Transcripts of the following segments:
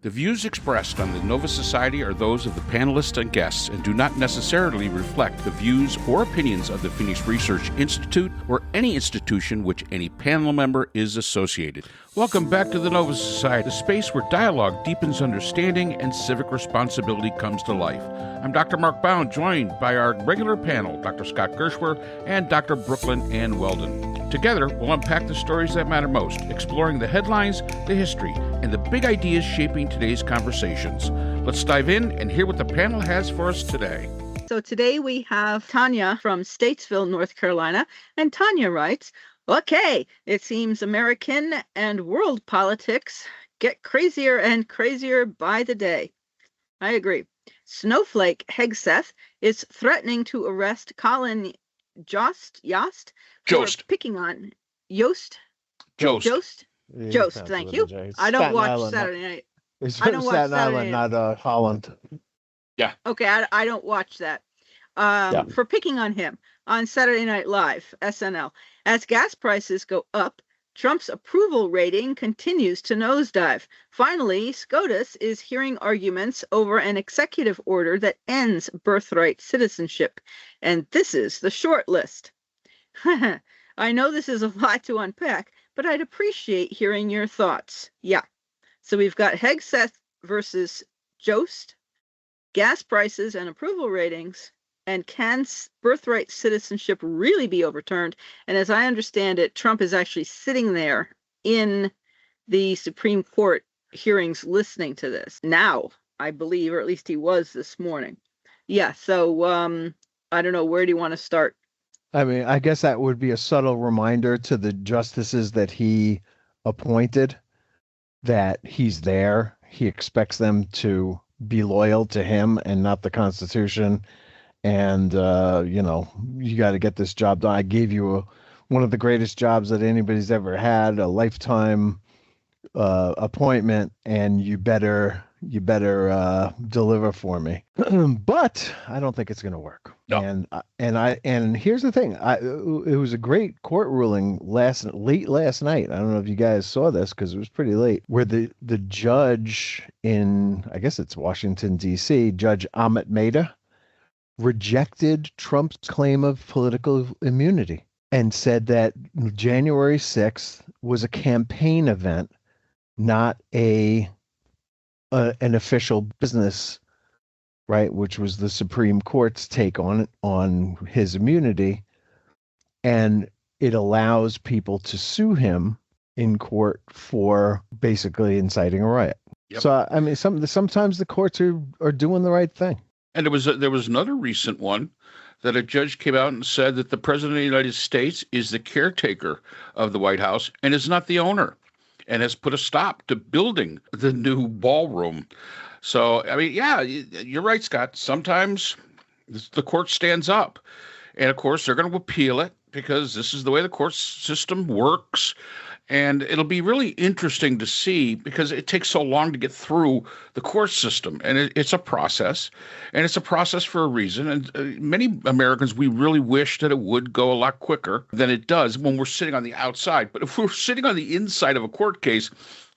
The views expressed on the Nova Society are those of the panelists and guests and do not necessarily reflect the views or opinions of the Phoenix Research Institute or any institution which any panel member is associated. Welcome back to the Nova Society, a space where dialogue deepens understanding and civic responsibility comes to life. I'm Dr. Mark Bound, joined by our regular panel, Dr. Scott Gershwer and Dr. Brooklyn Ann Weldon. Together, we'll unpack the stories that matter most, exploring the headlines, the history, and the big ideas shaping today's conversations. Let's dive in and hear what the panel has for us today. So today we have Tonya from Statesville, North Carolina, and Tonya writes, okay, it seems American and world politics get crazier and crazier by the day. I agree. Snowflake Hegseth is threatening to arrest Colin Jost for picking on Jost. Yeah, Jost, thank you. I don't watch Saturday Night. I don't watch Staten Island, not Holland. Yeah. Okay, I don't watch that. For picking on him on Saturday Night Live, SNL. As gas prices go up, Trump's approval rating continues to nosedive. Finally, SCOTUS is hearing arguments over an executive order that ends birthright citizenship. And this is the short list. I know this is a lot to unpack, but I'd appreciate hearing your thoughts. Yeah. So we've got Hegseth versus Jost, gas prices and approval ratings, and can birthright citizenship really be overturned? And as I understand it, Trump is actually sitting there in the Supreme Court hearings listening to this now, I believe, or at least he was this morning. Yeah, so I don't know, where do you want to start? I mean, I guess that would be a subtle reminder to the justices that he appointed that he's there. He expects them to be loyal to him and not the Constitution. And, you got to get this job done. I gave you one of the greatest jobs that anybody's ever had, a lifetime appointment, and you better deliver for me. But I don't think it's going to work. No. And here's the thing. It was a great court ruling late last night. I don't know if you guys saw this because it was pretty late, where the judge in, I guess it's Washington, D.C., Judge Amit Mehta, rejected Trump's claim of political immunity and said that January 6th was a campaign event, not an official business, right? Which was the Supreme Court's take on his immunity. And it allows people to sue him in court for basically inciting a riot. Yep. So, I mean, sometimes the courts are doing the right thing. And there was another recent one that a judge came out and said that the President of the United States is the caretaker of the White House and is not the owner, and has put a stop to building the new ballroom. So, I mean, yeah, you're right, Scott. Sometimes the court stands up. And, of course, they're going to appeal it because this is the way the court system works. And it'll be really interesting to see because it takes so long to get through the court system. And it's a process. And it's a process for a reason. And many Americans, we really wish that it would go a lot quicker than it does when we're sitting on the outside. But if we're sitting on the inside of a court case,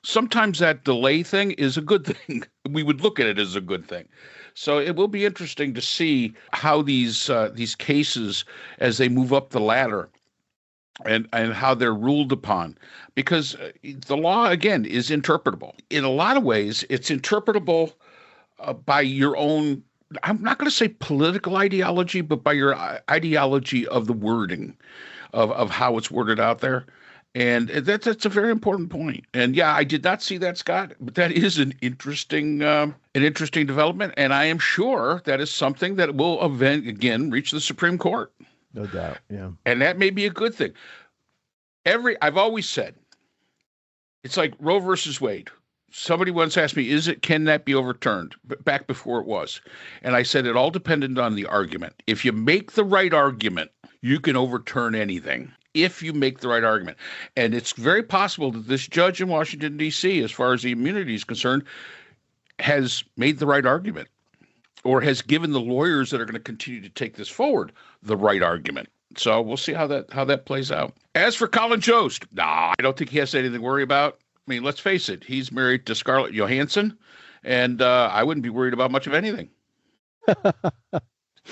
sometimes that delay thing is a good thing. We would look at it as a good thing. So it will be interesting to see how these cases, as they move up the ladder, and how they're ruled upon, because the law, again, is interpretable. In a lot of ways, it's interpretable by your own, I'm not going to say political ideology, but by your ideology of the wording of how it's worded out there. And that's a very important point. And yeah, I did not see that, Scott, but that is an interesting development. And I am sure that is something that will again reach the Supreme Court. No doubt, yeah. And that may be a good thing. I've always said, it's like Roe versus Wade. Somebody once asked me, can that be overturned? Back before it was. And I said it all depended on the argument. If you make the right argument, you can overturn anything. If you make the right argument. And it's very possible that this judge in Washington, D.C., as far as the immunity is concerned, has made the right argument, or has given the lawyers that are going to continue to take this forward the right argument. So we'll see how that plays out. As for Colin Jost, I don't think he has anything to worry about. I mean, let's face it. He's married to Scarlett Johansson, and I wouldn't be worried about much of anything.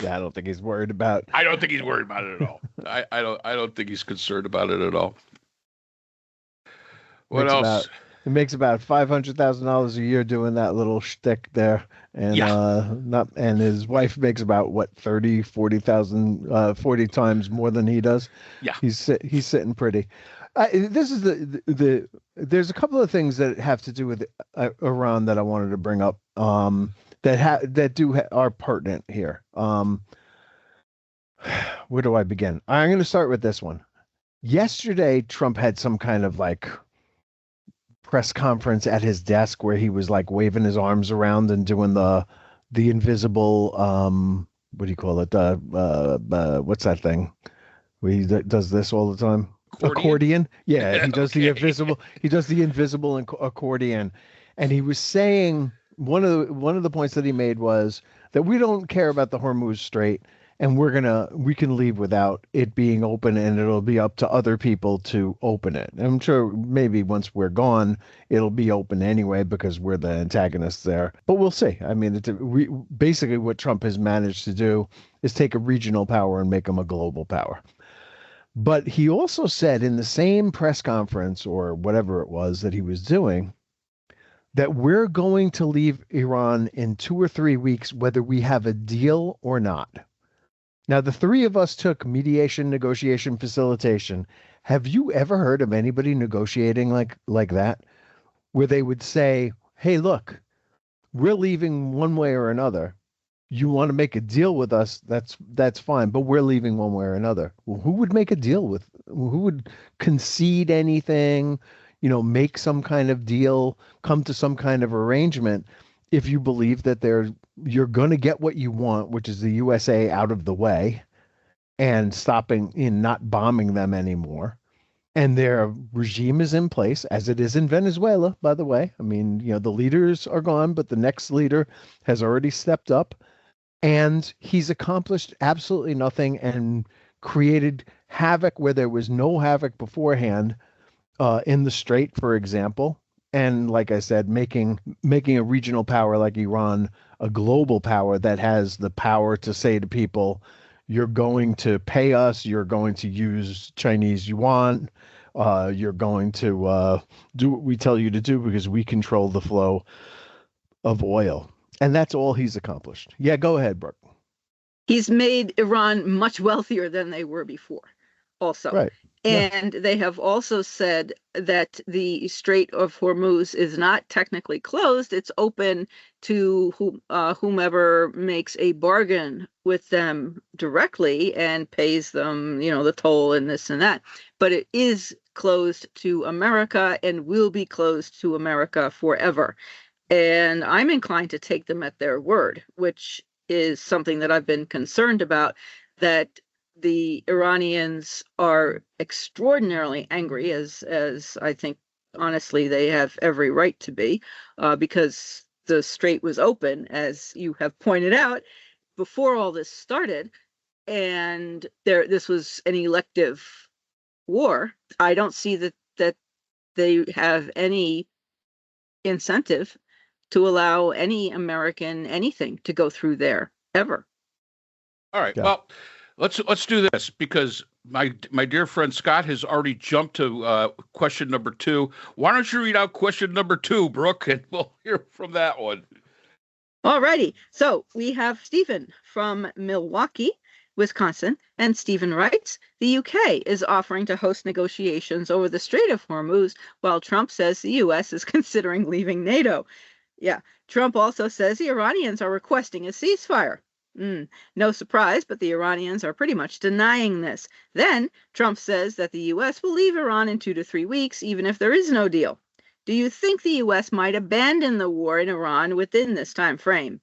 Yeah, I don't think he's worried about. I don't think he's worried about it at all. I don't think he's concerned about it at all. What else? It makes about $500,000 a year doing that little shtick there, and and his wife makes about 40 times more than he does. Yeah, he's sitting pretty. This is the there's a couple of things that have to do with Iran that I wanted to bring up. That are pertinent here. Where do I begin? I'm going to start with this one. Yesterday, Trump had some kind of like press conference at his desk where he was like waving his arms around and doing the invisible what do you call it? What's that thing? He does this all the time. Accordion. Yeah, he does the invisible. He does the invisible accordion, and he was saying. One of the points that he made was that we don't care about the Hormuz Strait, and we can leave without it being open, and it'll be up to other people to open it. And I'm sure maybe once we're gone, it'll be open anyway because we're the antagonists there. But we'll see. I mean, basically what Trump has managed to do is take a regional power and make them a global power. But he also said in the same press conference or whatever it was that he was doing, that we're going to leave Iran in 2 or 3 weeks, whether we have a deal or not. Now, the three of us took mediation, negotiation, facilitation. Have you ever heard of anybody negotiating like that, where they would say, hey, look, we're leaving one way or another. You want to make a deal with us, that's fine, but we're leaving one way or another. Well, who would make a deal with, who would concede anything? Make some kind of deal, come to some kind of arrangement if you believe that you're going to get what you want, which is the USA out of the way and stopping in not bombing them anymore. And their regime is in place, as it is in Venezuela, by the way. I mean, the leaders are gone, but the next leader has already stepped up. And he's accomplished absolutely nothing and created havoc where there was no havoc beforehand. In the Strait, for example, and like I said, making a regional power like Iran a global power that has the power to say to people, you're going to pay us, you're going to use Chinese yuan, you're going to do what we tell you to do because we control the flow of oil. And that's all he's accomplished. Yeah, go ahead, Brooke. He's made Iran much wealthier than they were before, also. Right. And they have also said that the Strait of Hormuz is not technically closed. It's open to whomever makes a bargain with them directly and pays them, the toll and this and that. But it is closed to America and will be closed to America forever. And I'm inclined to take them at their word, which is something that I've been concerned about, that the Iranians are extraordinarily angry, as I think, honestly, they have every right to be, because the strait was open, as you have pointed out, before all this started, and this was an elective war. I don't see that they have any incentive to allow any American anything to go through there ever. All right. Yeah. Well, let's do this, because my dear friend Scott has already jumped to question number 2. Why don't you read out question number 2, Brooke, and we'll hear from that one. All righty. So we have Stephen from Milwaukee, Wisconsin, and Stephen writes, the UK is offering to host negotiations over the Strait of Hormuz, while Trump says the US is considering leaving NATO. Yeah. Trump also says the Iranians are requesting a ceasefire. No surprise, but the Iranians are pretty much denying this. Then Trump says that the U.S. will leave Iran in 2 to 3 weeks, even if there is no deal. Do you think the U.S. might abandon the war in Iran within this time frame?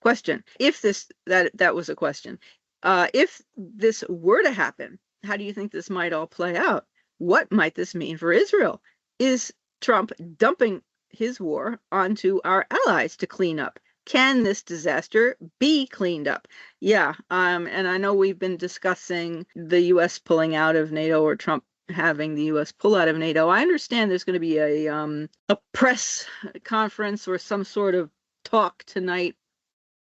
Question. If that was a question. If this were to happen, how do you think this might all play out? What might this mean for Israel? Is Trump dumping his war onto our allies to clean up? Can this disaster be cleaned up? Yeah, and I know we've been discussing the U.S. pulling out of NATO, or Trump having the U.S. pull out of NATO. I understand there's going to be a press conference or some sort of talk tonight.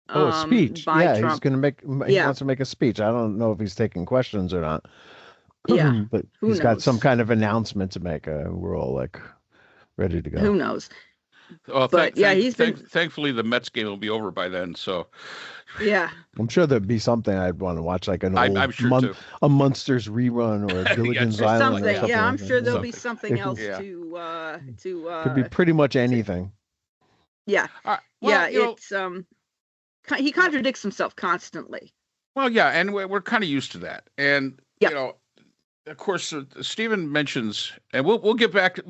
A speech. By yeah, Trump. He's going to make. He wants to make a speech. I don't know if he's taking questions or not. Yeah, but he's got some kind of announcement to make. We're all like ready to go. Who knows? Well, thankfully the Mets game will be over by then. So, yeah, I'm sure there'd be something I'd want to watch, like an old a Munsters rerun or a Gilligan's Island. Something. Yeah, I'm sure there'll be something else to. Could be pretty much anything. Yeah, it's he contradicts himself constantly. Well, yeah, and we're kind of used to that, and you know. Of course, Stephen mentions, and we'll get back to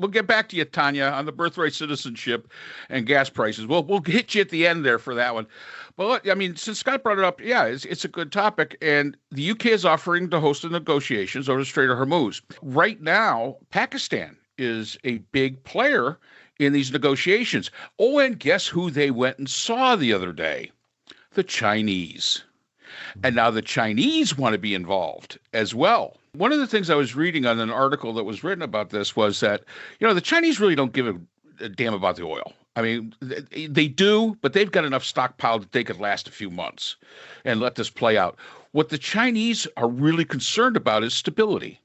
you, Tonya, on the birthright citizenship and gas prices. We'll hit you at the end there for that one. But I mean, since Scott brought it up, it's a good topic, and the UK is offering to host the negotiations over the Strait of Hormuz. Right now, Pakistan is a big player in these negotiations. Oh, and guess who they went and saw the other day? The Chinese. And now the Chinese want to be involved as well. One of the things I was reading on an article that was written about this was that, the Chinese really don't give a damn about the oil. I mean, they do, but they've got enough stockpile that they could last a few months and let this play out. What the Chinese are really concerned about is stability,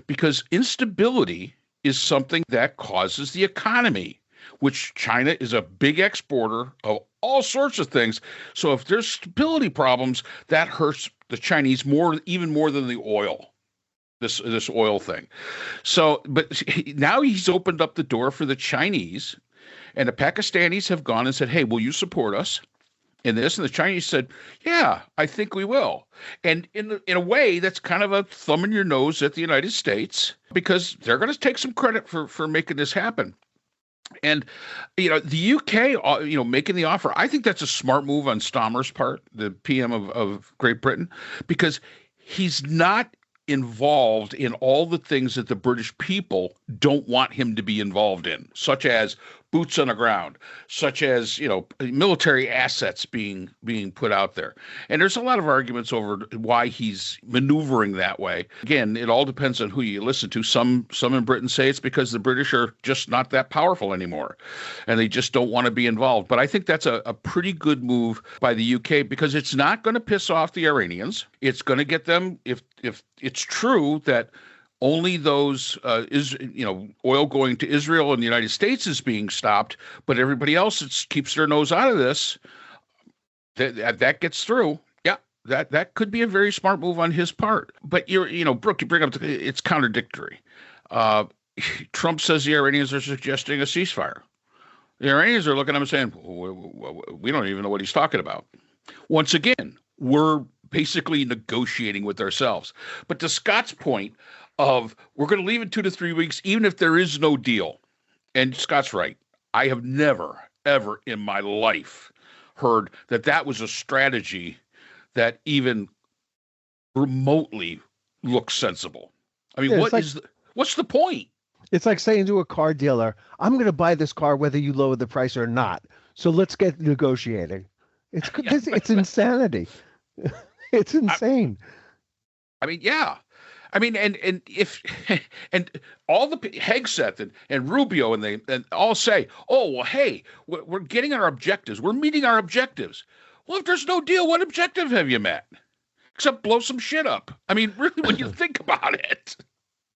because instability is something that causes the economy, which China is a big exporter of all sorts of things. So if there's stability problems, that hurts the Chinese even more than the oil, this oil thing. So, but now he's opened up the door for the Chinese, and the Pakistanis have gone and said, hey, will you support us in this? And the Chinese said, yeah, I think we will. And in a way, that's kind of a thumb in your nose at the United States, because they're going to take some credit for making this happen. And, the UK, making the offer, I think that's a smart move on Stammer's part, the PM of Great Britain, because he's not involved in all the things that the British people don't want him to be involved in, such as boots on the ground, such as, military assets being put out there. And there's a lot of arguments over why he's maneuvering that way. Again, it all depends on who you listen to. Some in Britain say it's because the British are just not that powerful anymore, and they just don't want to be involved. But I think that's a pretty good move by the UK, because it's not going to piss off the Iranians. It's going to get them, if it's true that only those oil going to Israel and the United States is being stopped, but everybody else keeps their nose out of this. That gets through. Yeah, that could be a very smart move on his part. But Brooke, you bring up it's contradictory. Trump says the Iranians are suggesting a ceasefire. The Iranians are looking at him saying, we don't even know what he's talking about. Once again, we're basically negotiating with ourselves. But to Scott's point of we're going to leave in 2 to 3 weeks, even if there is no deal. And Scott's right. I have never, ever in my life heard that was a strategy that even remotely looks sensible. I mean, what's the point? It's like saying to a car dealer, I'm going to buy this car whether you lower the price or not. So let's get negotiating. It's insanity. It's insane. I mean, yeah. I mean, and if and all the Hegseth and Rubio and they all say, oh, well, hey, we're getting our objectives. We're meeting our objectives. Well, if there's no deal, what objective have you met? Except blow some shit up. I mean, really, when you think about it.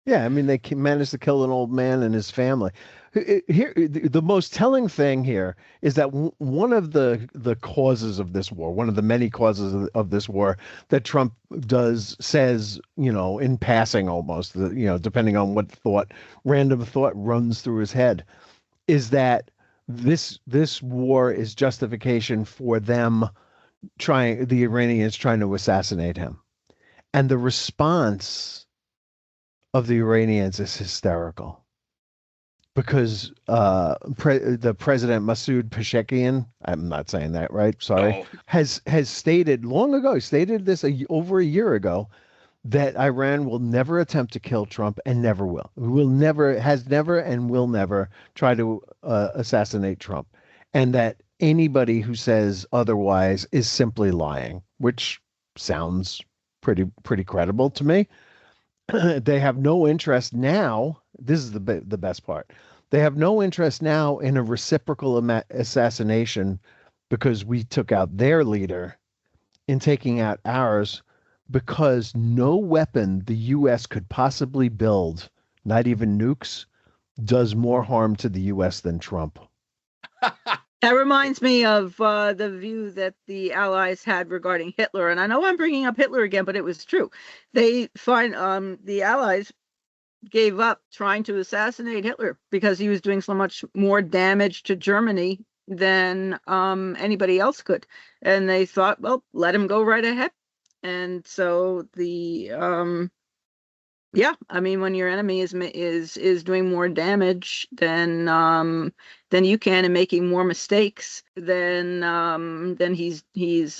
Yeah, I mean, they managed to kill an old man and his family. Here, the most telling thing here is that one of the causes of this war, one of the many causes of this war that Trump says, in passing almost, depending on what random thought runs through his head, is that this war is justification for the Iranians trying to assassinate him. And the response of the Iranians is hysterical. Because the president Masoud Pezeshkian, I'm not saying that right, sorry, has stated long ago, this over a year ago, that Iran will never attempt to kill Trump and never will. Has never and will never try to assassinate Trump, and that anybody who says otherwise is simply lying, which sounds pretty credible to me. they have no interest now. This is the best part. They have no interest now in a reciprocal assassination because we took out their leader, in taking out ours, because no weapon the U.S. could possibly build, not even nukes, does more harm to the U.S. than Trump. That reminds me of the view that the Allies had regarding Hitler. And I know I'm bringing up Hitler again, but it was true. They find the Allies gave up trying to assassinate Hitler because he was doing so much more damage to Germany than anybody else could. And they thought, well, let him go right ahead. And so when your enemy is doing more damage than you can and making more mistakes than he's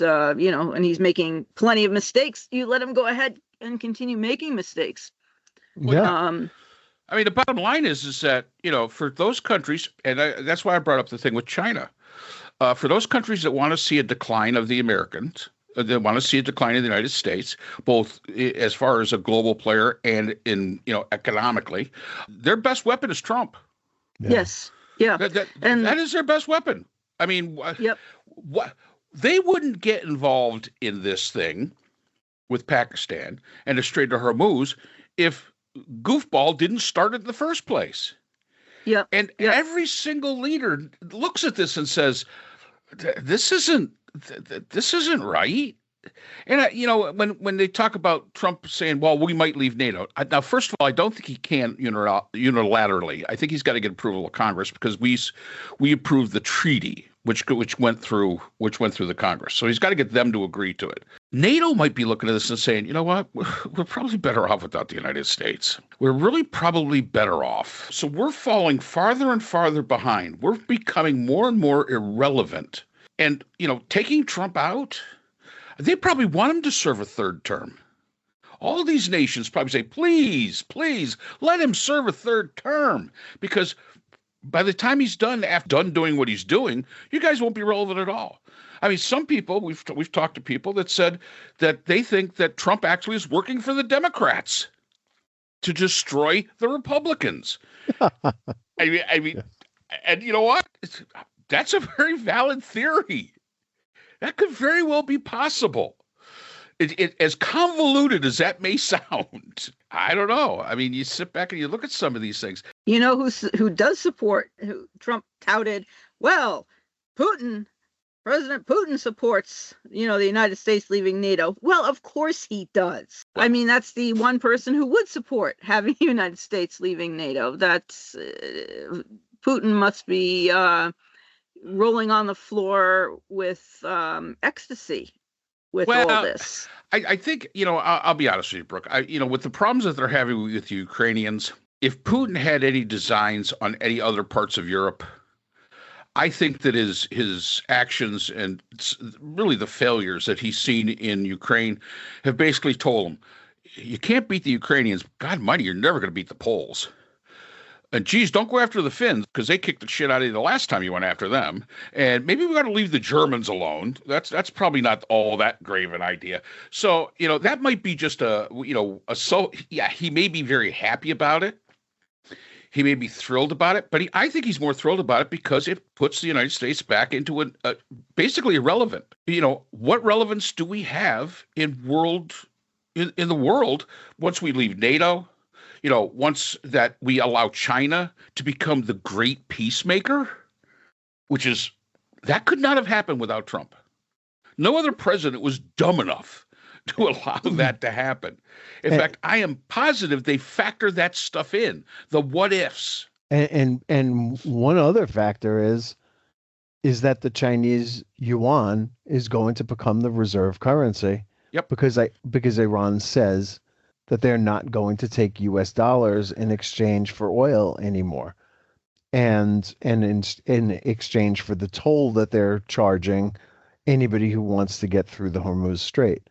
and he's making plenty of mistakes, you let him go ahead and continue making mistakes. Yeah. I mean, the bottom line is that, for those countries, and that's why I brought up the thing with China, for those countries that want to see a decline of the Americans, they want to see a decline in the United States, both as far as a global player and in, economically, their best weapon is Trump. Yeah. Yes. Yeah. That is their best weapon. I mean, yep. What they wouldn't get involved in this thing with Pakistan and the Strait of Hormuz if goofball didn't start it in the first place. Yeah. And every single leader looks at this and says, this isn't right. And when they talk about Trump saying, well, we might leave NATO. Now, first of all, I don't think he can unilaterally. I think he's got to get approval of Congress because we approved the treaty which went through the Congress. So he's got to get them to agree to it. NATO might be looking at this and saying, you know what, we're probably better off without the United States. We're really probably better off. So we're falling farther and farther behind. We're becoming more and more irrelevant. And, taking Trump out, they probably want him to serve a third term. All these nations probably say, please, let him serve a third term. Because by the time he's done doing what he's doing, you guys won't be relevant at all. I mean, some people, we've talked to people that said that they think that Trump actually is working for the Democrats to destroy the Republicans. I mean, and you know what? That's a very valid theory. That could very well be possible. It as convoluted as that may sound, I don't know. I mean, you sit back and you look at some of these things. You know who does support, who Trump touted? Well, President Putin supports, the United States leaving NATO. Well, of course he does. I mean, that's the one person who would support having the United States leaving NATO. That's Putin must be rolling on the floor with ecstasy with all this. I think, I'll be honest with you, Brooke. With the problems that they're having with the Ukrainians, if Putin had any designs on any other parts of Europe, I think that his actions and really the failures that he's seen in Ukraine have basically told him, you can't beat the Ukrainians. God mighty, you're never going to beat the Poles. And geez, don't go after the Finns because they kicked the shit out of you the last time you went after them. And maybe we got to leave the Germans alone. That's probably not all that grave an idea. So, that might be just he may be very happy about it. He may be thrilled about it, but I think he's more thrilled about it because it puts the United States back into basically irrelevant. What relevance do we have in the world once we leave NATO? Once that we allow China to become the great peacemaker, that could not have happened without Trump. No other president was dumb enough to allow that to happen. In fact, I am positive they factor that stuff in, the what ifs. And one other factor is that the Chinese yuan is going to become the reserve currency. Yep. Because Iran says that they're not going to take U.S. dollars in exchange for oil anymore, and in exchange for the toll that they're charging anybody who wants to get through the Hormuz Strait.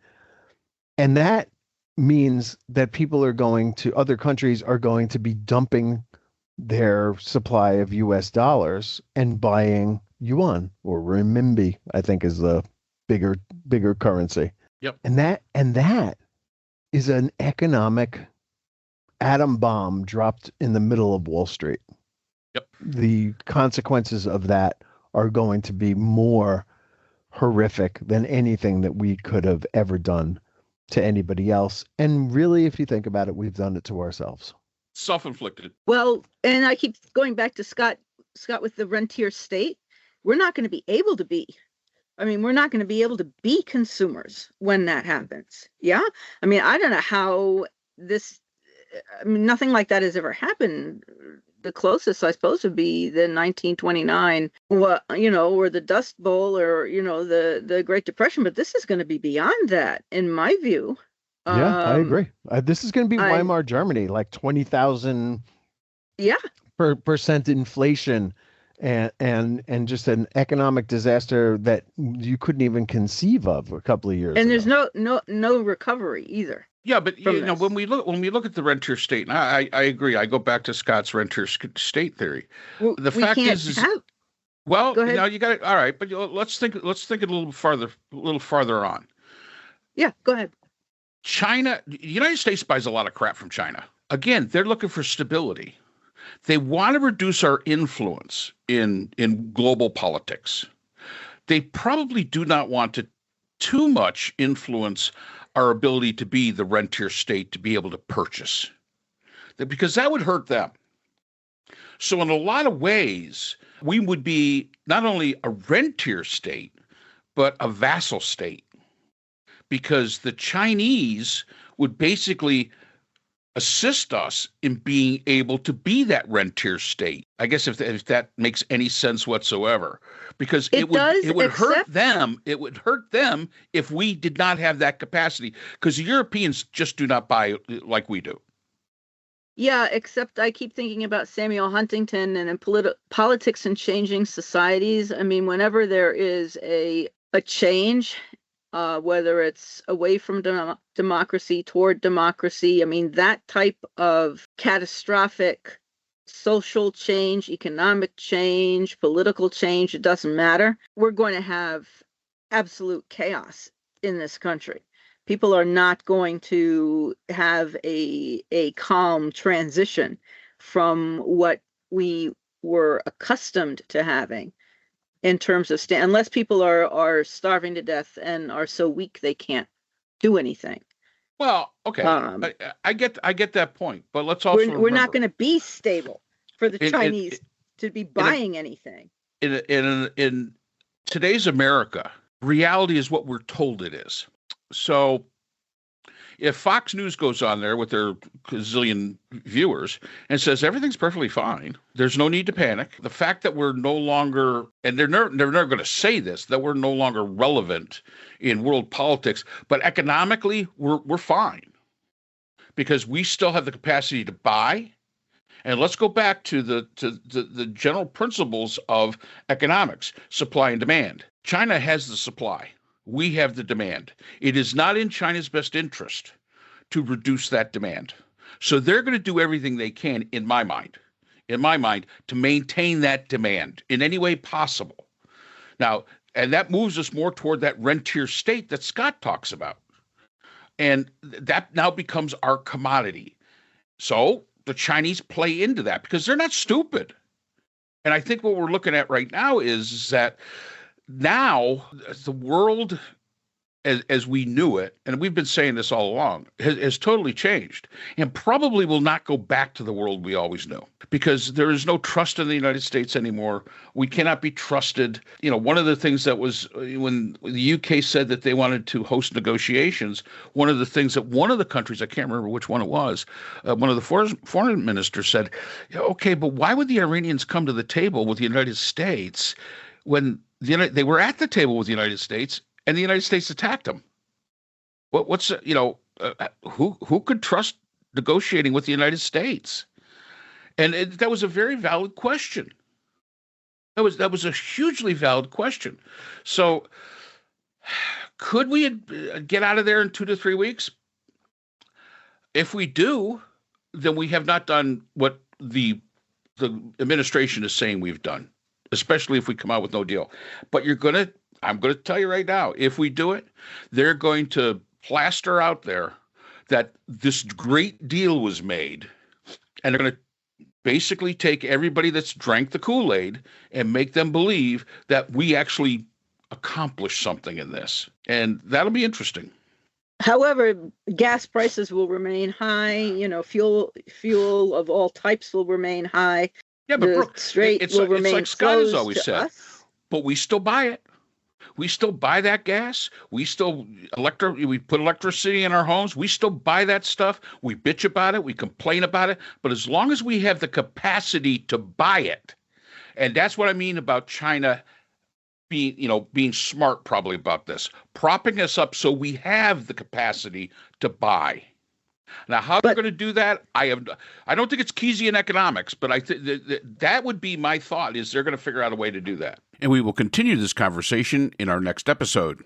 And that means that other countries are going to be dumping their supply of U.S. dollars and buying yuan or renminbi, I think is the bigger currency. Yep. And that is an economic atom bomb dropped in the middle of Wall Street. Yep. The consequences of that are going to be more horrific than anything that we could have ever done to anybody else. And really, if you think about it, we've done it to ourselves. Self-inflicted. Well, and I keep going back to Scott with the rentier state. We're not going to be able to be. I mean, we're not going to be able to be consumers when that happens. Yeah. I mean, I don't know how nothing like that has ever happened. The closest, I suppose, would be the 1929, or the Dust Bowl, or, the Great Depression. But this is going to be beyond that, in my view. Yeah, I agree. This is going to be Weimar Germany, like 20,000 % inflation, and just an economic disaster that you couldn't even conceive of a couple of years ago. And there's no recovery either. Yeah, but when we look at the rentier state, and I agree. I go back to Scott's rentier state theory. Well, the fact is well, go ahead. Now you got it. All right, but let's think a little farther on. Yeah, go ahead. China, the United States buys a lot of crap from China. Again, they're looking for stability. They want to reduce our influence in global politics. They probably do not want to too much influence our ability to be the rentier state, to be able to purchase, because that would hurt them. So in a lot of ways, we would be not only a rentier state, but a vassal state, because the Chinese would basically assist us in being able to be that rentier state. I guess if that makes any sense whatsoever, because it would hurt them. It would hurt them if we did not have that capacity, because the Europeans just do not buy like we do. Yeah, except I keep thinking about Samuel Huntington and in politics and changing societies. I mean, whenever there is a change, whether it's away from democracy toward democracy, I mean, that type of catastrophic social change, economic change, political change, it doesn't matter. We're going to have absolute chaos in this country. People are not going to have a calm transition from what we were accustomed to having in terms of unless people are starving to death and are so weak they can't do anything. Well, okay, I get that point, but let's also we're not going to be stable for the Chinese to be buying anything. In today's America, reality is what we're told it is. So if Fox News goes on there with their gazillion viewers and says everything's perfectly fine, there's no need to panic. The fact that we're no longer, and they're never going to say this, that we're no longer relevant in world politics, but economically we're fine, because we still have the capacity to buy. And let's go back to the general principles of economics: supply and demand. China has the supply. We have the demand. It is not in China's best interest to reduce that demand. So they're going to do everything they can, in my mind, to maintain that demand in any way possible. Now, and that moves us more toward that rentier state that Scott talks about. And that now becomes our commodity. So the Chinese play into that because they're not stupid. And I think what we're looking at right now is that now the world as we knew it, and we've been saying this all along, has totally changed, and probably will not go back to the world we always knew, because there is no trust in the United States anymore. We cannot be trusted. One of the things that was, when the UK said that they wanted to host negotiations, one of the things that one of the countries, I can't remember which one it was, one of the foreign ministers said, okay, but why would the Iranians come to the table with the United States when they were at the table with the United States and the United States attacked them? Who could trust negotiating with the United States? And that was a very valid question. That was a hugely valid question. So could we get out of there in 2 to 3 weeks? If we do, then we have not done what the administration is saying we've done, especially if we come out with no deal. But I'm going to tell you right now, if we do it, they're going to plaster out there that this great deal was made, and they're going to basically take everybody that's drank the Kool-Aid and make them believe that we actually accomplished something in this. And that'll be interesting. However, gas prices will remain high. Fuel of all types will remain high. Yeah, but Brooke, it's like Scott has always said, but we still buy it. We still buy that gas. We still we put electricity in our homes. We still buy that stuff. We bitch about it. We complain about it. But as long as we have the capacity to buy it, and that's what I mean about China being smart probably about this, propping us up so we have the capacity to buy. Now, how they're going to do that, I don't think it's Keynesian economics, but I think that would be my thought, is they're going to figure out a way to do that. And we will continue this conversation in our next episode.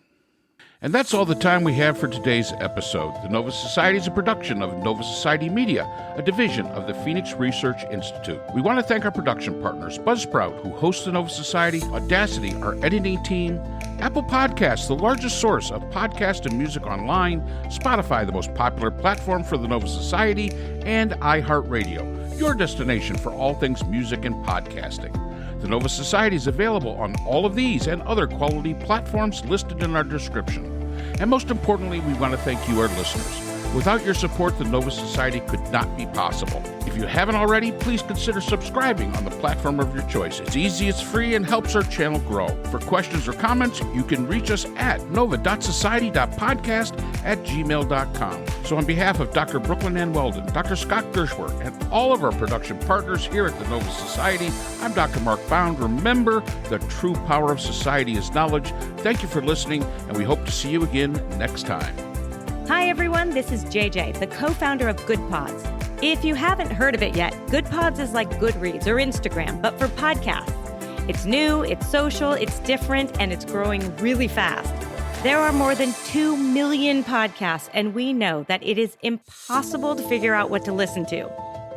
And that's all the time we have for today's episode. The Nova Society is a production of Nova Society Media, a division of the Phoenix Research Institute. We want to thank our production partners, Buzzsprout, who hosts the Nova Society, Audacity, our editing team, Apple Podcasts, the largest source of podcast and music online, Spotify, the most popular platform for the Nova Society, and iHeartRadio, your destination for all things music and podcasting. The Nova Society is available on all of these and other quality platforms listed in our description. And most importantly, we want to thank you, our listeners. Without your support, the Nova Society could not be possible. If you haven't already, please consider subscribing on the platform of your choice. It's easy, it's free, and helps our channel grow. For questions or comments, you can reach us at nova.society.podcast@gmail.com. So on behalf of Dr. Brooklyn Ann Weldon, Dr. Scott Gershworth, and all of our production partners here at the Nova Society, I'm Dr. Mark Bound. Remember, the true power of society is knowledge. Thank you for listening, and we hope to see you again next time. Hi, everyone. This is JJ, the co-founder of Good Pods. If you haven't heard of it yet, Good Pods is like Goodreads or Instagram, but for podcasts. It's new, it's social, it's different, and it's growing really fast. There are more than 2 million podcasts, and we know that it is impossible to figure out what to listen to.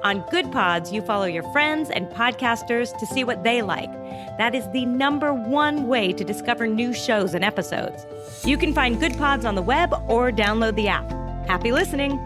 On Good Pods, you follow your friends and podcasters to see what they like. That is the #1 way to discover new shows and episodes. You can find Good Pods on the web or download the app. Happy listening!